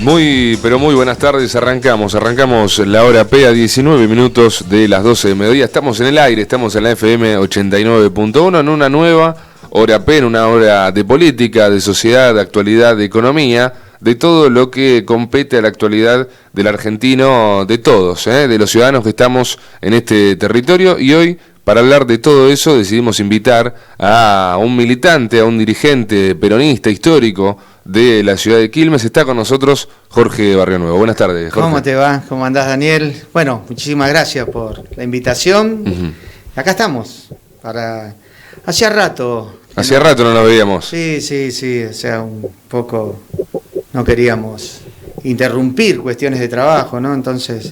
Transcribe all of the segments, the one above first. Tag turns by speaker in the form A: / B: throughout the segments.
A: Muy, pero muy buenas tardes. Arrancamos la hora P a 19 minutos de las 12 de mediodía. Estamos en el aire, estamos en la FM 89.1 en una nueva hora P, en una hora de política, de sociedad, de actualidad, de economía, de todo lo que compete a la actualidad del argentino, de todos, de los ciudadanos que estamos en este territorio. Y hoy, para hablar de todo eso, decidimos invitar a un militante, a un dirigente peronista histórico de la ciudad de Quilmes. Está con nosotros Jorge Barrio Nuevo. Buenas tardes, Jorge.
B: ¿Cómo te va? ¿Cómo andás, Daniel? Bueno, muchísimas gracias por la invitación. Acá estamos, Hacía rato
A: no nos veíamos.
B: Sí, o sea, un poco no queríamos interrumpir cuestiones de trabajo, ¿no? Entonces,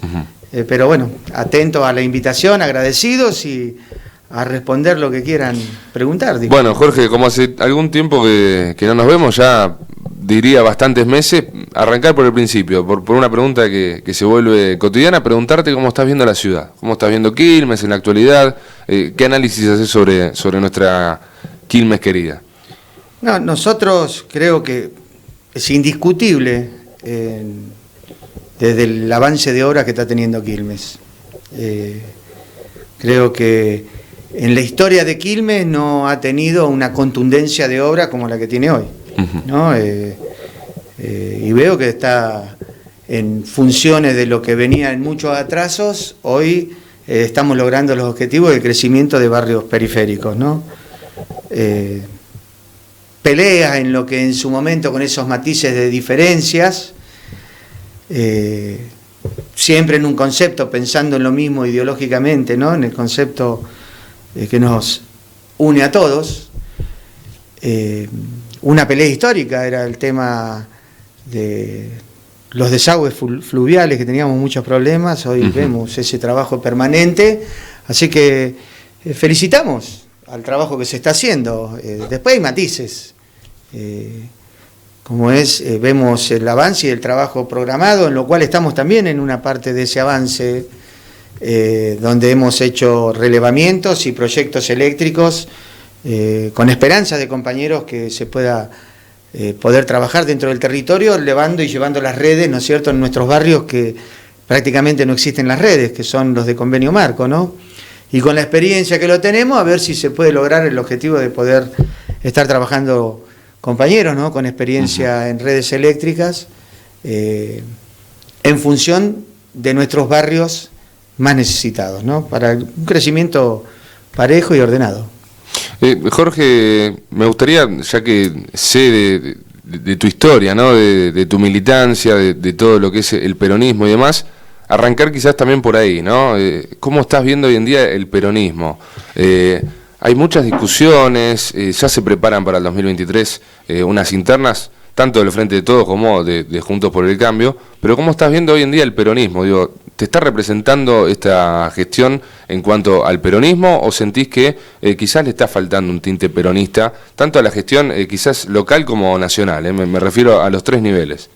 B: pero bueno, atentos a la invitación, agradecidos y a responder lo que quieran preguntar. Digo.
A: Bueno, Jorge, como hace algún tiempo que no nos vemos, ya diría bastantes meses, arrancar por el principio, por una pregunta que se vuelve cotidiana, preguntarte cómo estás viendo la ciudad, cómo estás viendo Quilmes en la actualidad, qué análisis haces sobre nuestra Quilmes querida.
B: No, nosotros creo que es indiscutible desde el avance de obra que está teniendo Quilmes. Creo que en la historia de Quilmes no ha tenido una contundencia de obra como la que tiene hoy, ¿no? Y veo que está en funciones de lo que venía en muchos atrasos. Hoy estamos logrando los objetivos de crecimiento de barrios periféricos, ¿no? Peleas en lo que en su momento, con esos matices de diferencias, siempre en un concepto, pensando en lo mismo ideológicamente, ¿no? En el concepto que nos une a todos. Una pelea histórica era el tema de los desagües fluviales, que teníamos muchos problemas. Hoy vemos ese trabajo permanente, así que felicitamos al trabajo que se está haciendo. Después hay matices, como vemos el avance y el trabajo programado, en lo cual estamos también en una parte de ese avance, donde hemos hecho relevamientos y proyectos eléctricos, con esperanza de compañeros que se pueda poder trabajar dentro del territorio, elevando y llevando las redes, ¿no es cierto?, en nuestros barrios que prácticamente no existen las redes, que son los de convenio marco, ¿no? Y con la experiencia que lo tenemos, a ver si se puede lograr el objetivo de poder estar trabajando compañeros, ¿no?, con experiencia en redes eléctricas, en función de nuestros barrios más necesitados, ¿no?, para un crecimiento parejo y ordenado.
A: Jorge, me gustaría, ya que sé de tu historia, ¿no?, de tu militancia, de todo lo que es el peronismo y demás, arrancar quizás también por ahí, ¿no? ¿Cómo estás viendo hoy en día el peronismo? Hay muchas discusiones, ya se preparan para el 2023 unas internas, tanto del Frente de Todos como de Juntos por el Cambio, pero ¿cómo estás viendo hoy en día el peronismo? Digo, ¿te está representando esta gestión en cuanto al peronismo o sentís que quizás le está faltando un tinte peronista, tanto a la gestión quizás local como nacional? Me refiero a los tres niveles.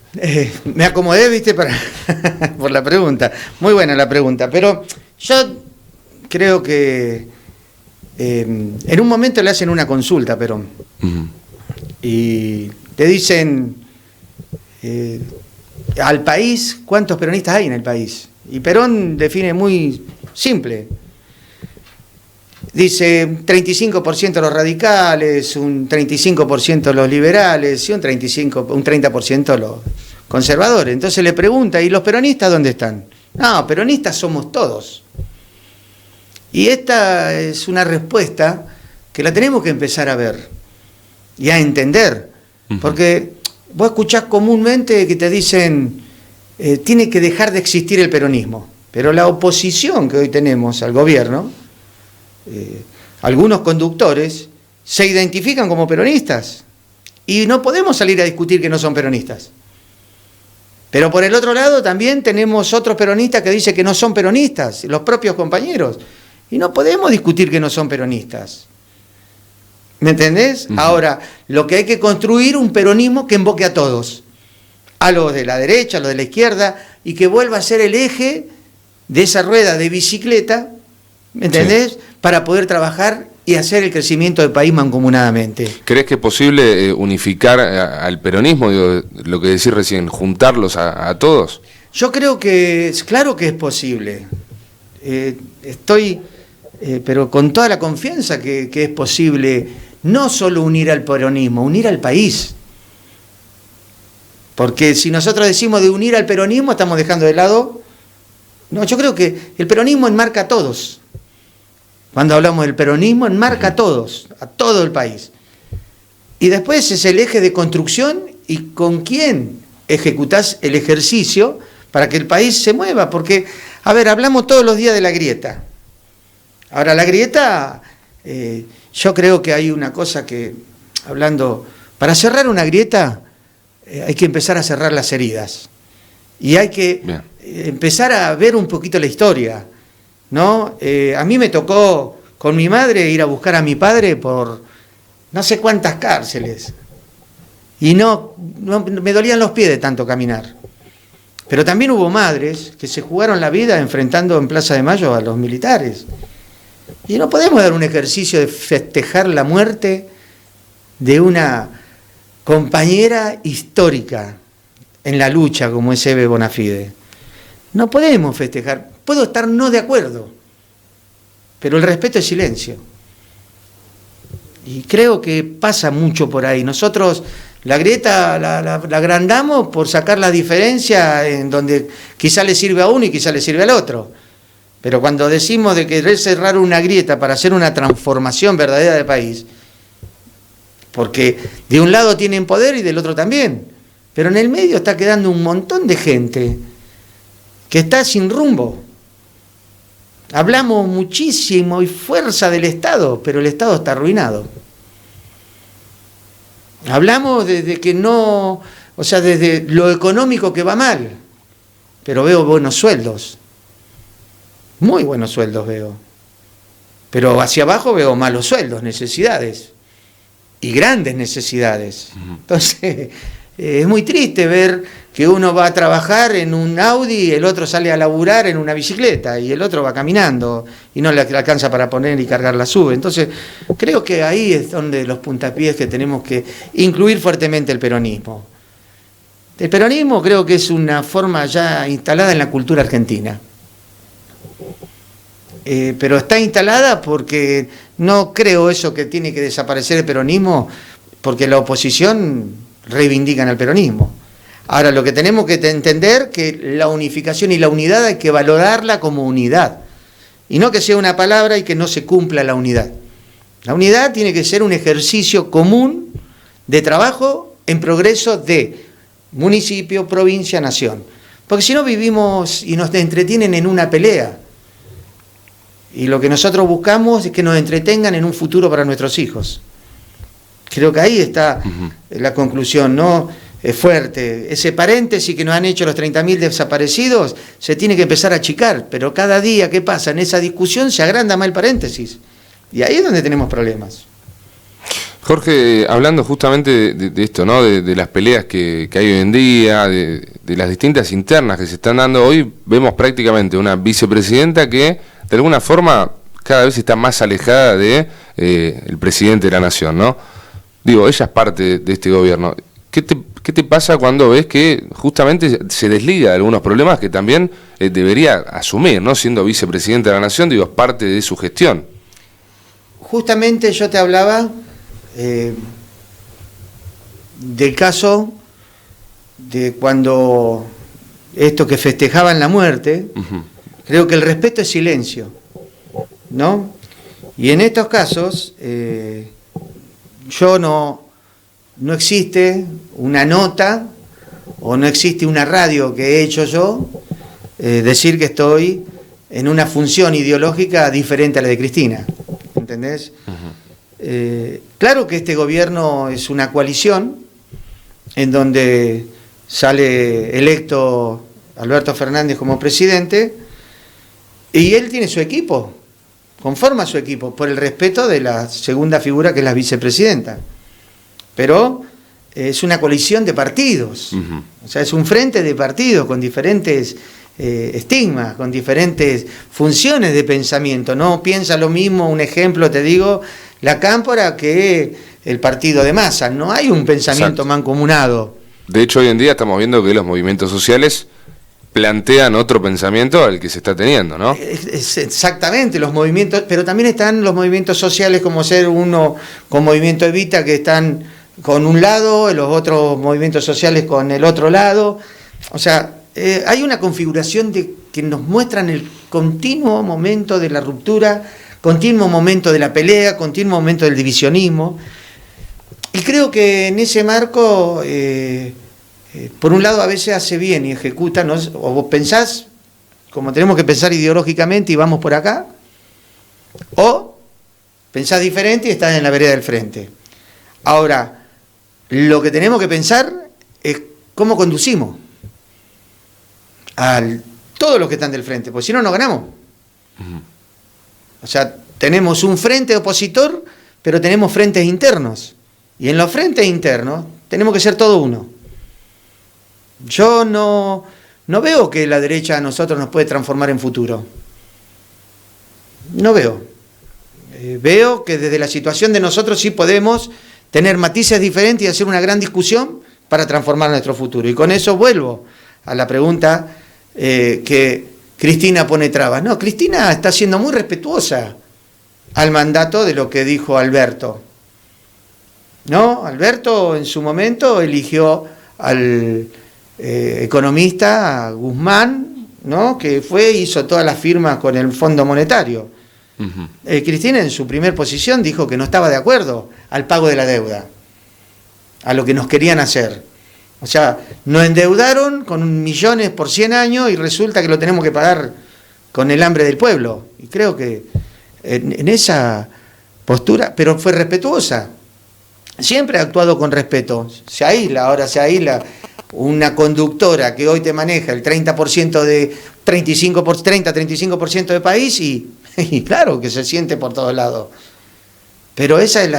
B: Me acomodé, viste, por la pregunta. Muy buena la pregunta, pero yo creo que en un momento le hacen una consulta a Perón y te dicen al país, ¿cuántos peronistas hay en el país? Y Perón define muy simple. Dice 35% los radicales, un 35% los liberales y un 30% los conservadores. Entonces le pregunta, ¿y los peronistas dónde están? No, peronistas somos todos. Y esta es una respuesta que la tenemos que empezar a ver y a entender. Porque vos escuchás comúnmente que te dicen, tiene que dejar de existir el peronismo. Pero la oposición que hoy tenemos al gobierno, algunos conductores se identifican como peronistas y no podemos salir a discutir que no son peronistas. Pero por el otro lado también tenemos otros peronistas que dicen que no son peronistas, los propios compañeros, y no podemos discutir que no son peronistas. ¿Me entendés? Ahora, lo que hay que construir un peronismo que invoque a todos, a los de la derecha, a los de la izquierda, y que vuelva a ser el eje de esa rueda de bicicleta, ¿me entendés? Sí. Para poder trabajar y hacer el crecimiento del país mancomunadamente.
A: ¿Crees que es posible unificar al peronismo, digo, lo que decís recién, juntarlos a todos?
B: Yo creo que, claro que es posible. Pero con toda la confianza que es posible, no solo unir al peronismo, unir al país. Porque si nosotros decimos de unir al peronismo, estamos dejando de lado. No, yo creo que el peronismo enmarca a todos. Cuando hablamos del peronismo, enmarca a todos, a todo el país. Y después es el eje de construcción y con quién ejecutás el ejercicio para que el país se mueva. Porque, a ver, hablamos todos los días de la grieta. Ahora, la grieta, yo creo que hay una cosa que, hablando, para cerrar una grieta hay que empezar a cerrar las heridas. Y hay que empezar a ver un poquito la historia, ¿no? A mí me tocó con mi madre ir a buscar a mi padre por no sé cuántas cárceles. Y no me dolían los pies de tanto caminar. Pero también hubo madres que se jugaron la vida enfrentando en Plaza de Mayo a los militares. Y no podemos dar un ejercicio de festejar la muerte de una compañera histórica en la lucha como es Eve Bonafide. No podemos festejar. Puedo estar no de acuerdo, pero el respeto es silencio. Y creo que pasa mucho por ahí. Nosotros la grieta la agrandamos por sacar la diferencia en donde quizá le sirve a uno y quizá le sirve al otro. Pero cuando decimos de querer cerrar una grieta para hacer una transformación verdadera del país, porque de un lado tienen poder y del otro también, pero en el medio está quedando un montón de gente que está sin rumbo. Hablamos muchísimo y fuerza del Estado, pero el Estado está arruinado. Hablamos desde que no, o sea, desde lo económico que va mal, pero veo buenos sueldos, muy buenos sueldos veo, pero hacia abajo veo malos sueldos, necesidades, y grandes necesidades. Entonces, es muy triste ver que uno va a trabajar en un Audi, el otro sale a laburar en una bicicleta y el otro va caminando y no le alcanza para poner y cargar la sube. Entonces, creo que ahí es donde los puntapiés que tenemos que incluir fuertemente el peronismo. El peronismo creo que es una forma ya instalada en la cultura argentina. Pero está instalada porque no creo eso que tiene que desaparecer el peronismo, porque la oposición reivindican al peronismo. Ahora, lo que tenemos que entender que la unificación y la unidad hay que valorarla como unidad, y no que sea una palabra y que no se cumpla la unidad. La unidad tiene que ser un ejercicio común de trabajo en progreso de municipio, provincia, nación. Porque si no vivimos y nos entretienen en una pelea. Y lo que nosotros buscamos es que nos entretengan en un futuro para nuestros hijos. Creo que ahí está la conclusión, ¿no? Es fuerte. Ese paréntesis que nos han hecho los 30.000 desaparecidos se tiene que empezar a achicar, pero cada día que pasa en esa discusión se agranda más el paréntesis. Y ahí es donde tenemos problemas.
A: Jorge, hablando justamente de esto, ¿no? De las peleas que hay hoy en día, de las distintas internas que se están dando hoy, vemos prácticamente una vicepresidenta que de alguna forma cada vez está más alejada de el presidente de la nación, ¿no? Digo, ella es parte de este gobierno. ¿Qué te pasa cuando ves que justamente se desliga de algunos problemas que también debería asumir, ¿no? Siendo vicepresidente de la nación, digo, es parte de su gestión.
B: Justamente yo te hablaba del caso de cuando esto que festejaban la muerte, creo que el respeto es silencio, ¿no? Y en estos casos, no existe una nota o no existe una radio que he hecho yo decir que estoy en una función ideológica diferente a la de Cristina, ¿entendés? Claro que este gobierno es una coalición en donde sale electo Alberto Fernández como presidente y él tiene su equipo, conforma su equipo por el respeto de la segunda figura que es la vicepresidenta, pero es una coalición de partidos, o sea, es un frente de partidos con diferentes estigmas, con diferentes funciones de pensamiento. No piensa lo mismo, un ejemplo te digo, la Cámpora que el partido de Massa. No hay un pensamiento mancomunado.
A: De hecho, hoy en día estamos viendo que los movimientos sociales plantean otro pensamiento al que se está teniendo, ¿no?
B: Exactamente, los movimientos, pero también están los movimientos sociales como ser uno con Movimiento Evita, que están con un lado, los otros movimientos sociales con el otro lado. O sea, hay una configuración que nos muestran el continuo momento de la ruptura, continuo momento de la pelea, continuo momento del divisionismo. Y creo que en ese marco, por un lado a veces hace bien y ejecuta, ¿no? O vos pensás como tenemos que pensar ideológicamente y vamos por acá, o pensás diferente y estás en la vereda del frente. Ahora, lo que tenemos que pensar es cómo conducimos a todos los que están del frente, porque si no, no ganamos. O sea, tenemos un frente opositor, pero tenemos frentes internos. Y en los frentes internos tenemos que ser todo uno. Yo no veo que la derecha a nosotros nos puede transformar en futuro. No veo. Veo que desde la situación de nosotros sí podemos tener matices diferentes y hacer una gran discusión para transformar nuestro futuro. Y con eso vuelvo a la pregunta que Cristina pone trabas. No, Cristina está siendo muy respetuosa al mandato de lo que dijo Alberto. ¿No? Alberto en su momento eligió al economista Guzmán, ¿no? Que hizo todas las firmas con el Fondo Monetario. Cristina en su primer posición dijo que no estaba de acuerdo al pago de la deuda, a lo que nos querían hacer. O sea, nos endeudaron con millones por 100 años y resulta que lo tenemos que pagar con el hambre del pueblo. Y creo que en esa postura, pero fue respetuosa. Siempre ha actuado con respeto. Se aísla una conductora que hoy te maneja el 30% de 30-35% de país y claro que se siente por todos lados. Pero esa es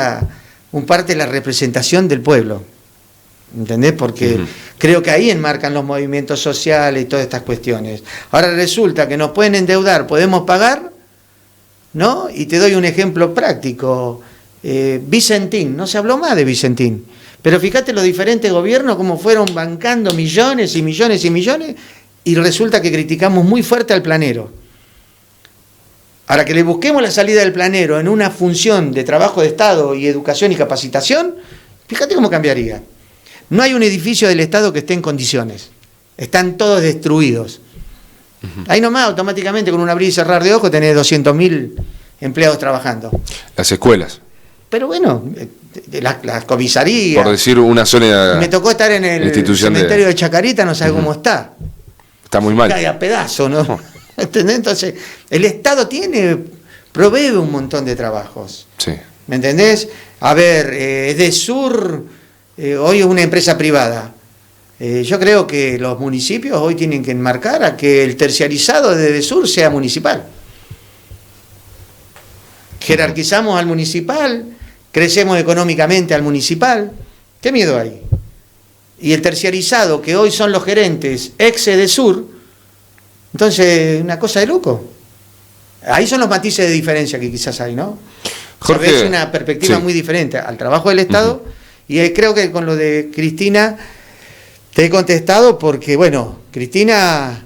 B: un parte de la representación del pueblo. ¿Entendés? Porque creo que ahí enmarcan los movimientos sociales y todas estas cuestiones. Ahora resulta que nos pueden endeudar, podemos pagar, ¿no? Y te doy un ejemplo práctico. Vicentín, no se habló más de Vicentín, pero fíjate los diferentes gobiernos cómo fueron bancando millones y millones y millones y resulta que criticamos muy fuerte al planero. Ahora que le busquemos la salida del planero en una función de trabajo de Estado y educación y capacitación, fíjate cómo cambiaría. No hay un edificio del Estado que esté en condiciones, están todos destruidos. Ahí nomás automáticamente con un abrir y cerrar de ojos tenés 200.000 empleados trabajando.
A: Las escuelas.
B: Pero bueno, las comisarías.
A: Por decir una sola.
B: Me tocó estar en el cementerio de Chacarita, no sabe cómo está.
A: Está muy mal.
B: Cae a pedazos, ¿no? ¿Entendés? Entonces, el Estado provee un montón de trabajos.
A: Sí.
B: ¿Me entendés? A ver, Edesur hoy es una empresa privada. Yo creo que los municipios hoy tienen que enmarcar a que el terciarizado de Edesur sea municipal. Jerarquizamos al municipal, crecemos económicamente al municipal. ¿Qué miedo hay? Y el terciarizado, que hoy son los gerentes ex Edesur, entonces una cosa de loco. Ahí son los matices de diferencia que quizás hay, ¿no?
A: Jorge,
B: es una perspectiva muy diferente al trabajo del Estado. Y creo que con lo de Cristina te he contestado porque, bueno, Cristina,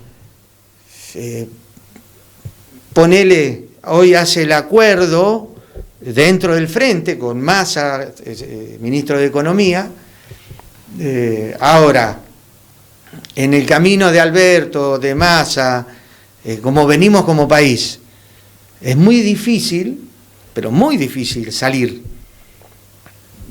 B: hoy hace el acuerdo dentro del frente con Massa, ministro de Economía. Ahora, en el camino de Alberto, de Massa, como venimos como país, es muy difícil, pero muy difícil salir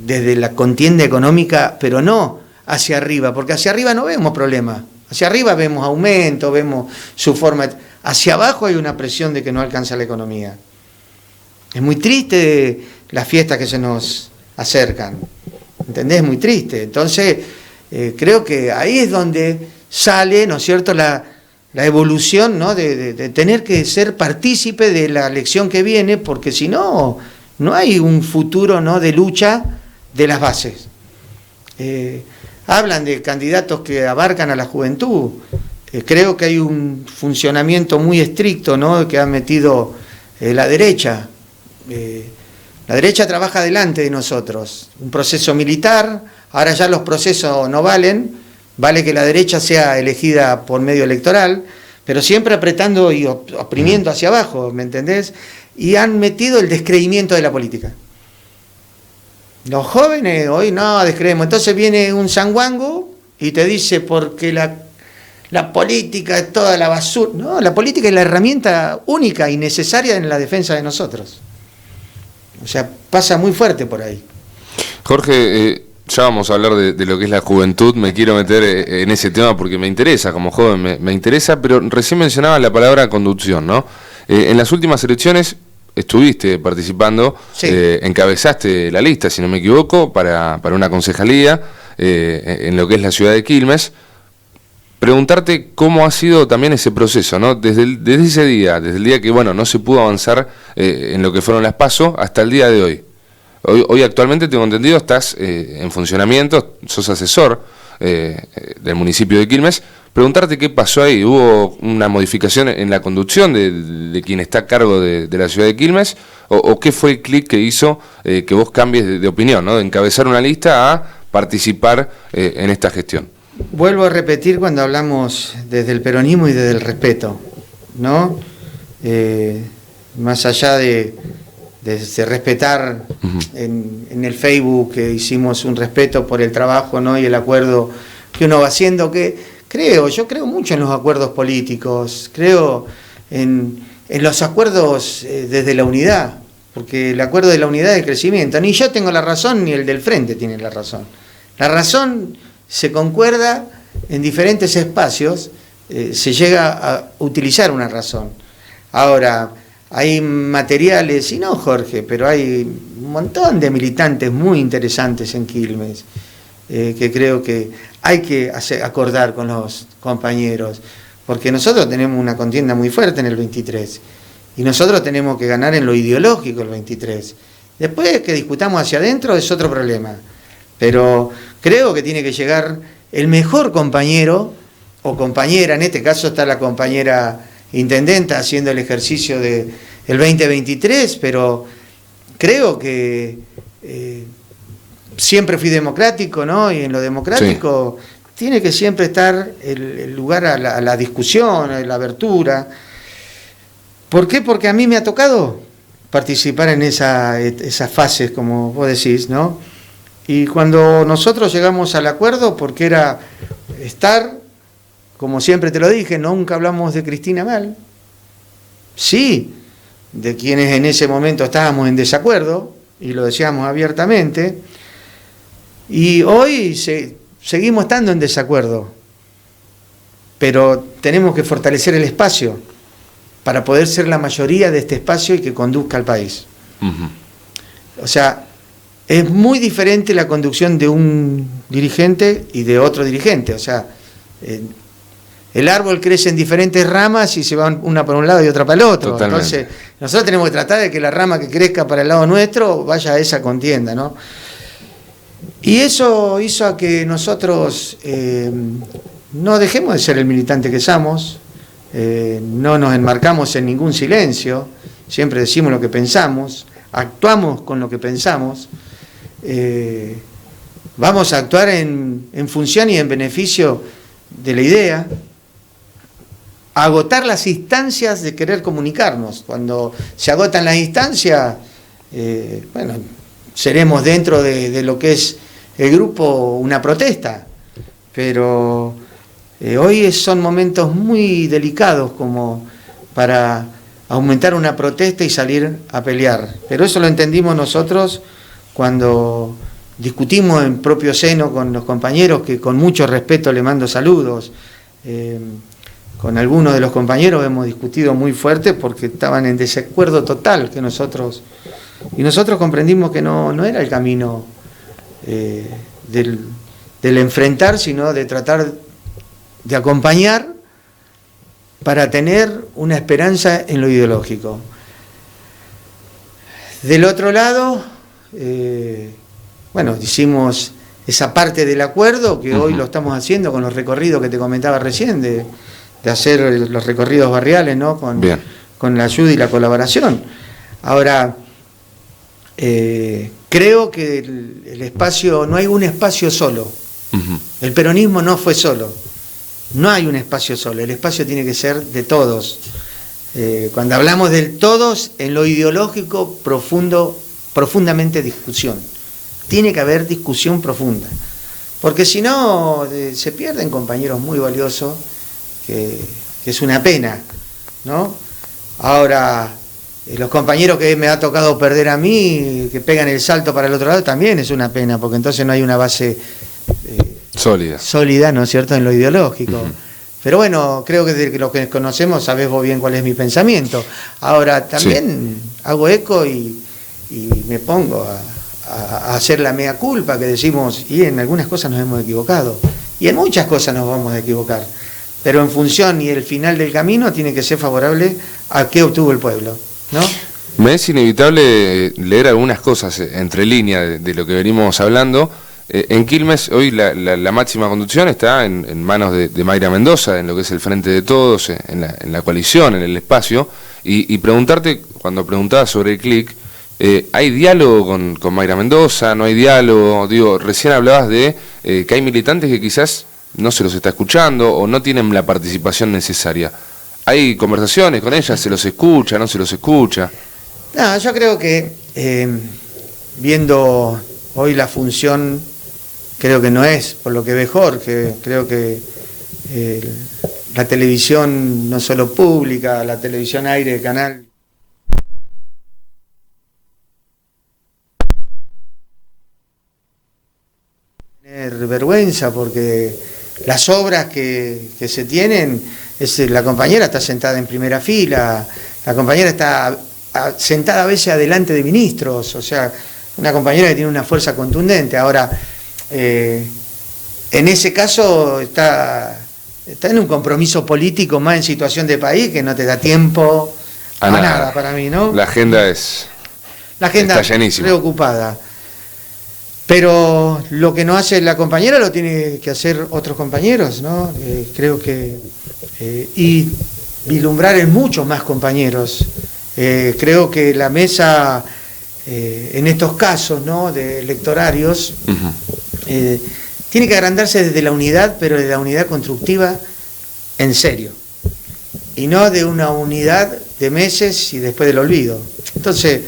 B: desde la contienda económica, pero no hacia arriba, porque hacia arriba no vemos problemas. Hacia arriba vemos aumento, vemos su forma. Hacia abajo hay una presión de que no alcanza la economía. Es muy triste las fiestas que se nos acercan. ¿Entendés? Es muy triste. Entonces, creo que ahí es donde sale, ¿no es cierto?, la evolución, ¿no?, de tener que ser partícipe de la elección que viene, porque si no, no hay un futuro, ¿no?, de lucha de las bases. Hablan de candidatos que abarcan a la juventud. creo que hay un funcionamiento muy estricto, ¿no?, que ha metido la derecha. La derecha trabaja delante de nosotros. Un proceso militar, ahora ya los procesos no valen, vale que la derecha sea elegida por medio electoral, pero siempre apretando y oprimiendo hacia abajo, ¿me entendés? Y han metido el descreimiento de la política. Los jóvenes hoy no descreemos. Entonces viene un sanguango y te dice porque la política es toda la basura. No, la política es la herramienta única y necesaria en la defensa de nosotros. O sea, pasa muy fuerte por ahí.
A: Jorge, ya vamos a hablar de lo que es la juventud. Me quiero meter en ese tema porque me interesa, como joven me interesa, pero recién mencionaba la palabra conducción, ¿no? En las últimas elecciones estuviste participando, sí. Encabezaste la lista, si no me equivoco, para una concejalía en lo que es la ciudad de Quilmes. Preguntarte cómo ha sido también ese proceso, ¿no? Desde ese día, desde el día que, bueno, no se pudo avanzar en lo que fueron las PASO hasta el día de hoy. Hoy actualmente, tengo entendido, estás en funcionamiento, sos asesor del municipio de Quilmes. Preguntarte qué pasó ahí. ¿Hubo una modificación en la conducción de quien está a cargo de la ciudad de Quilmes? ¿O qué fue el clic que hizo que vos cambies de opinión, ¿no? De encabezar una lista a participar en esta gestión.
B: Vuelvo a repetir cuando hablamos desde el peronismo y desde el respeto, ¿no? Más allá de respetar en el Facebook, que hicimos un respeto por el trabajo, ¿no?, y el acuerdo que uno va haciendo, que yo creo mucho en los acuerdos políticos, creo en los acuerdos desde la unidad, porque el acuerdo de la unidad es el crecimiento. Ni yo tengo la razón, ni el del frente tiene la razón. La razón se concuerda en diferentes espacios, se llega a utilizar una razón. Ahora, hay materiales, y no Jorge, pero hay un montón de militantes muy interesantes en Quilmes, que creo que hay que acordar con los compañeros, porque nosotros tenemos una contienda muy fuerte en el 23, y nosotros tenemos que ganar en lo ideológico el 23. Después que discutamos hacia adentro es otro problema, pero creo que tiene que llegar el mejor compañero o compañera. En este caso está la compañera intendenta haciendo el ejercicio del 2023, pero creo que siempre fui democrático, ¿no? Y en lo democrático sí, tiene que siempre estar el lugar a la discusión, a la abertura. ¿Por qué? Porque a mí me ha tocado participar en esas fases, como vos decís, ¿no? Y cuando nosotros llegamos al acuerdo, porque era estar, como siempre te lo dije, nunca hablamos de Cristina mal, sí, de quienes en ese momento estábamos en desacuerdo, y lo decíamos abiertamente, y hoy seguimos estando en desacuerdo, pero tenemos que fortalecer el espacio para poder ser la mayoría de este espacio y que conduzca al país. O sea, es muy diferente la conducción de un dirigente y de otro dirigente. O sea, el árbol crece en diferentes ramas y se va una para un lado y otra para el otro. Totalmente. Entonces, nosotros tenemos que tratar de que la rama que crezca para el lado nuestro vaya a esa contienda, ¿no? Y eso hizo a que nosotros no dejemos de ser el militante que somos, no nos enmarcamos en ningún silencio, siempre decimos lo que pensamos, actuamos con lo que pensamos. Vamos a actuar en función y en beneficio de la idea, agotar las instancias de querer comunicarnos. Cuando se agotan las instancias, bueno, seremos dentro de lo que es el grupo una protesta, pero hoy son momentos muy delicados como para aumentar una protesta y salir a pelear, pero eso lo entendimos nosotros cuando discutimos en propio seno con los compañeros, que con mucho respeto le mando saludos. Con algunos de los compañeros hemos discutido muy fuerte porque estaban en desacuerdo total que nosotros, y nosotros comprendimos que no era el camino del enfrentar, sino de tratar de acompañar para tener una esperanza en lo ideológico. Del otro lado, bueno, hicimos esa parte del acuerdo que hoy lo estamos haciendo con los recorridos que te comentaba recién, de hacer los recorridos barriales, ¿no? Con la ayuda y la colaboración. Ahora, creo que el espacio, no hay un espacio solo. El peronismo no fue solo. No hay un espacio solo. El espacio tiene que ser de todos. Cuando hablamos del todos, en lo ideológico, profundamente discusión. Tiene que haber discusión profunda. Porque si no, se pierden compañeros muy valiosos, que es una pena, ¿no? Ahora, los compañeros que me ha tocado perder a mí, que pegan el salto para el otro lado, también es una pena, porque entonces no hay una base sólida, ¿no es cierto?, en lo ideológico. Pero bueno, creo que de los que conocemos sabés vos bien cuál es mi pensamiento. Ahora, también hago eco y me pongo a hacer la mea culpa, que decimos, y en algunas cosas nos hemos equivocado, y en muchas cosas nos vamos a equivocar, pero en función y el final del camino tiene que ser favorable a qué obtuvo el pueblo, ¿no?
A: Me es inevitable leer algunas cosas entre líneas de lo que venimos hablando. En Quilmes hoy la máxima conducción está en manos de Mayra Mendoza, en lo que es el Frente de Todos, en la coalición, en el espacio, y preguntarte, cuando preguntabas sobre el CLIC, ¿hay diálogo con Mayra Mendoza? ¿No hay diálogo? Digo, recién hablabas de que hay militantes que quizás no se los está escuchando o no tienen la participación necesaria. ¿Hay conversaciones con ellas? ¿Se los escucha? ¿No se los escucha?
B: No, yo creo que viendo hoy la función, creo que no es por lo que ve Jorge. Creo que la televisión, no solo pública, la televisión aire, canal, tener vergüenza, porque las obras que se tienen, la compañera está sentada en primera fila, la compañera está sentada a veces adelante de ministros, o sea, una compañera que tiene una fuerza contundente. Ahora, en ese caso está en un compromiso político más en situación de país, que no te da tiempo a nada para mí, ¿no?
A: La agenda está llenísima,
B: preocupada. Pero lo que no hace la compañera lo tiene que hacer otros compañeros, ¿no? Creo que y vislumbrar en muchos más compañeros. Creo que la mesa en estos casos, ¿no?, de electorarios, tiene que agrandarse desde la unidad, pero de la unidad constructiva en serio, y no de una unidad de meses y después del olvido. Entonces,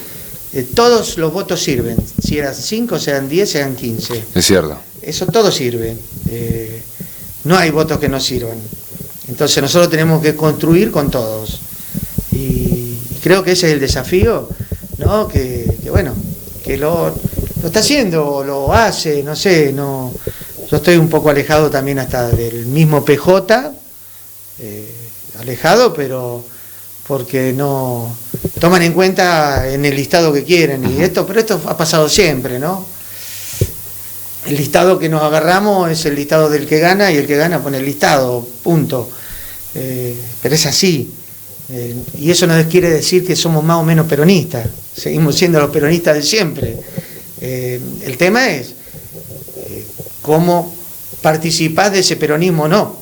B: todos los votos sirven, si eran 5, sean 10, sean 15.
A: Es cierto.
B: Eso todo sirve. No hay votos que no sirvan. Entonces nosotros tenemos que construir con todos. Y creo que ese es el desafío, ¿no? Que bueno, que lo está haciendo, lo hace, no sé, no. Yo estoy un poco alejado también hasta del mismo PJ, alejado, pero porque no toman en cuenta en el listado que quieren, pero esto ha pasado siempre, ¿no? El listado que nos agarramos es el listado del que gana, y el que gana pone el listado, punto. Pero es así, y eso no quiere decir que somos más o menos peronistas, seguimos siendo los peronistas de siempre. El tema es cómo participás de ese peronismo o no.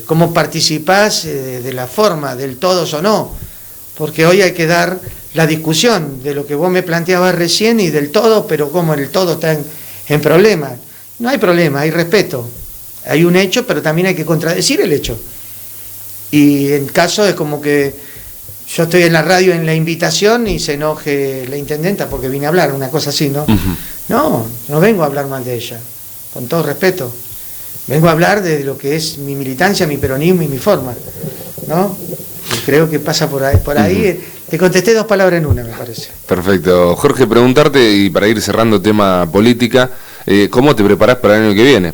B: Cómo participás de la forma, del todos o no, porque hoy hay que dar la discusión de lo que vos me planteabas recién y del todo, pero como el todo está en problemas. No hay problema, hay respeto, hay un hecho, pero también hay que contradecir el hecho. Y en caso es como que yo estoy en la radio en la invitación y se enoje la intendenta porque vine a hablar, una cosa así, ¿no? No vengo a hablar mal de ella, con todo respeto. Vengo a hablar de lo que es mi militancia, mi peronismo y mi forma, ¿no? Y creo que pasa por ahí. Te contesté 2 palabras en una, me parece.
A: Perfecto. Jorge, preguntarte, y para ir cerrando tema política, ¿cómo te preparás para el año que viene?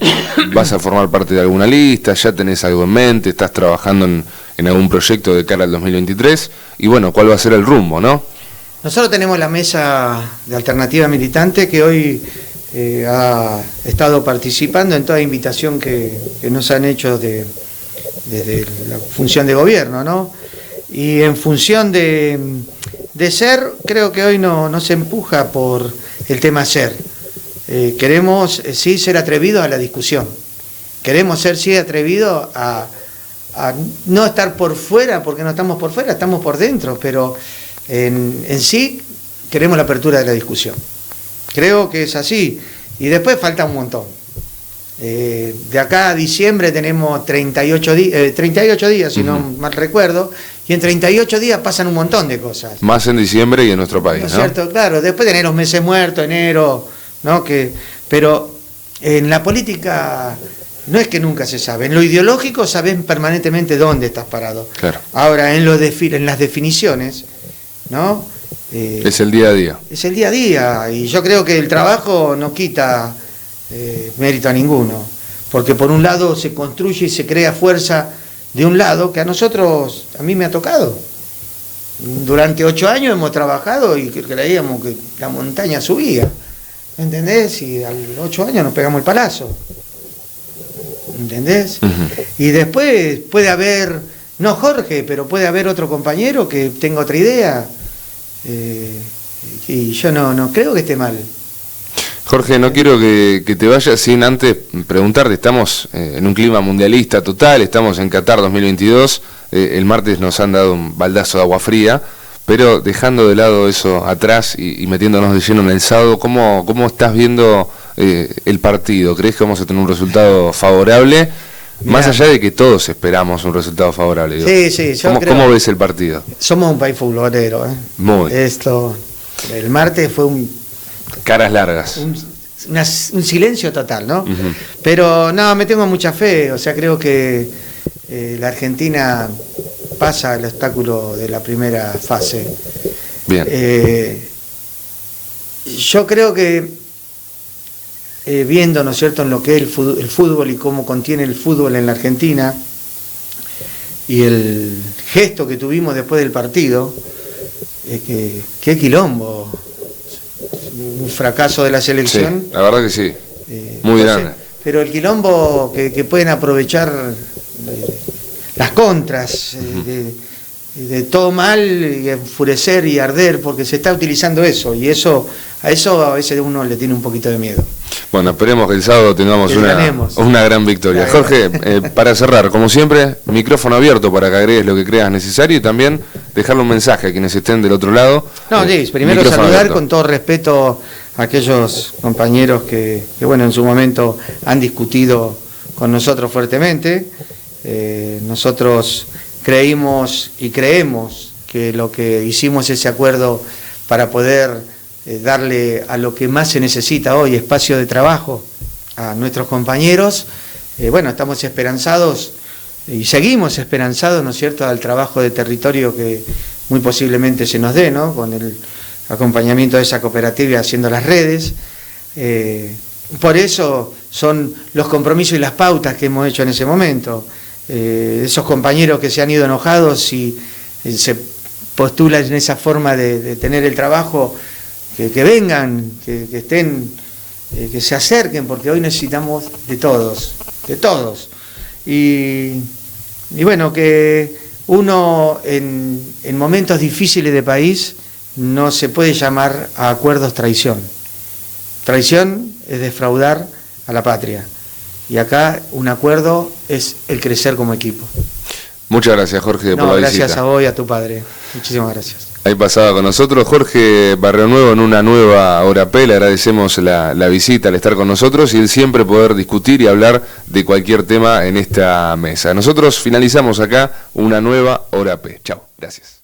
A: ¿Vas a formar parte de alguna lista? ¿Ya tenés algo en mente? ¿Estás trabajando en algún proyecto de cara al 2023? Y bueno, ¿cuál va a ser el rumbo, no?
B: Nosotros tenemos la mesa de alternativa militante que hoy ha estado participando en toda invitación que nos han hecho desde la función de gobierno, ¿no? Y en función de ser, creo que hoy no se empuja por el tema ser. Queremos sí ser atrevidos a la discusión. Queremos ser sí atrevidos a no estar por fuera, porque no estamos por fuera, estamos por dentro, pero en sí queremos la apertura de la discusión. Creo que es así. Y después falta un montón. De acá a diciembre tenemos 38 días, si no mal recuerdo, y en 38 días pasan un montón de cosas.
A: Más en diciembre y en nuestro país,
B: ¿no es cierto? Claro, después tenés los meses muertos, enero, ¿no? Pero en la política no es que nunca se sabe. En lo ideológico sabés permanentemente dónde estás parado.
A: Claro.
B: Ahora, en las definiciones, ¿no?
A: Es el día a día.
B: Es el día a día, y yo creo que el trabajo no quita mérito a ninguno, porque por un lado se construye y se crea fuerza de un lado que a mí me ha tocado. Durante 8 años hemos trabajado y creíamos que la montaña subía, ¿entendés? Y a los 8 años nos pegamos el palazo, ¿entendés? Y después puede haber, no Jorge, pero puede haber otro compañero que tenga otra idea, y yo no creo que esté mal.
A: Jorge, no quiero que te vayas sin antes preguntarte. Estamos en un clima mundialista total, estamos en Qatar 2022, el martes nos han dado un baldazo de agua fría, pero dejando de lado eso atrás y metiéndonos de lleno en el sábado, ¿cómo estás viendo el partido? ¿Crees que vamos a tener un resultado favorable? Mirá, más allá de que todos esperamos un resultado favorable. Digo.
B: Sí,
A: ¿Cómo ves el partido?
B: Somos un país futbolero.
A: Muy.
B: El martes fue
A: caras largas.
B: Un silencio total, ¿no? Pero no, me tengo mucha fe, o sea, creo que la Argentina pasa el obstáculo de la primera fase.
A: Bien.
B: Yo creo que viendo, ¿no es cierto?, en lo que es el fútbol y cómo contiene el fútbol en la Argentina y el gesto que tuvimos después del partido, qué quilombo. Un fracaso de la selección.
A: Sí, la verdad que sí, muy grande.
B: Pero el quilombo que pueden aprovechar las contras de todo mal y enfurecer y arder, porque se está utilizando eso, y a eso a veces uno le tiene un poquito de miedo.
A: Bueno, esperemos que el sábado tengamos una gran victoria. Jorge, para cerrar, como siempre, micrófono abierto para que agregues lo que creas necesario y también dejarle un mensaje a quienes estén del otro lado. No, sí,
B: primero saludar abierto. Con todo respeto a aquellos compañeros que bueno, en su momento han discutido con nosotros fuertemente. Nosotros creímos y creemos que lo que hicimos ese acuerdo para poder darle a lo que más se necesita hoy, espacio de trabajo a nuestros compañeros, bueno, estamos esperanzados y seguimos esperanzados, ¿no es cierto?, al trabajo de territorio que muy posiblemente se nos dé, ¿no?, con el acompañamiento de esa cooperativa haciendo las redes. Por eso son los compromisos y las pautas que hemos hecho en ese momento. Esos compañeros que se han ido enojados y se postulan en esa forma de tener el trabajo, que vengan, que estén, que se acerquen, porque hoy necesitamos de todos. Y bueno, que uno en momentos difíciles de país no se puede llamar a acuerdos traición. Traición es defraudar a la patria. Y acá un acuerdo es el crecer como equipo.
A: Muchas gracias, Jorge, por la visita.
B: Gracias a vos y a tu padre. Muchísimas gracias.
A: Ahí pasaba con nosotros Jorge Barrionuevo en una nueva Hora P. Le agradecemos la visita, al estar con nosotros y el siempre poder discutir y hablar de cualquier tema en esta mesa. Nosotros finalizamos acá una nueva Hora P. Chau, gracias.